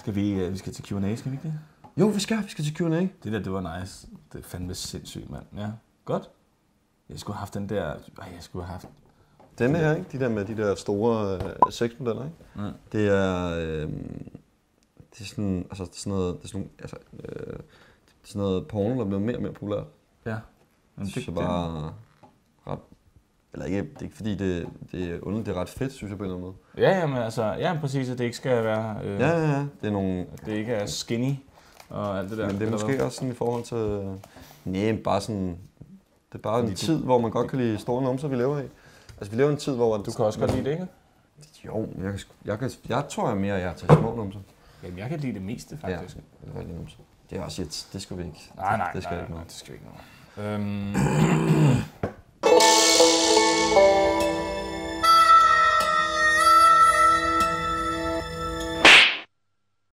Vi skal til Q&A, skal vi ikke det? Jo, vi skal til Q&A. Det var nice. Det er fandme sindssygt, mand. Ja, godt. Jeg skulle have haft den der... Denne her, ikke? De der med de der store sexmodeller, ikke? Ja. Det er sådan, altså sådan noget porno, der bliver mere og mere populært. Ja. Men det er bare ret... Eller ikke, det er ikke fordi, det er underligt, det er ret fedt, synes jeg på en eller anden måde. Ja, men altså, ja, præcis, at det ikke skal være... Ja, det er nogle... Det ikke er skinny og alt det der. Men det er måske også sådan i forhold til... Nej, bare sådan... Det er bare en tid, hvor man godt kan lide store numser, vi lever i. Altså, vi lever i en tid, hvor... Du kan også godt lide det, ikke? Jo, jeg tror jeg mere, jeg er til små numser. Jamen, jeg kan lide det meste, faktisk. Ja, det er rigtig numser. Det er også et... Det skal vi ikke. Nej, det skal det skal vi ikke nå.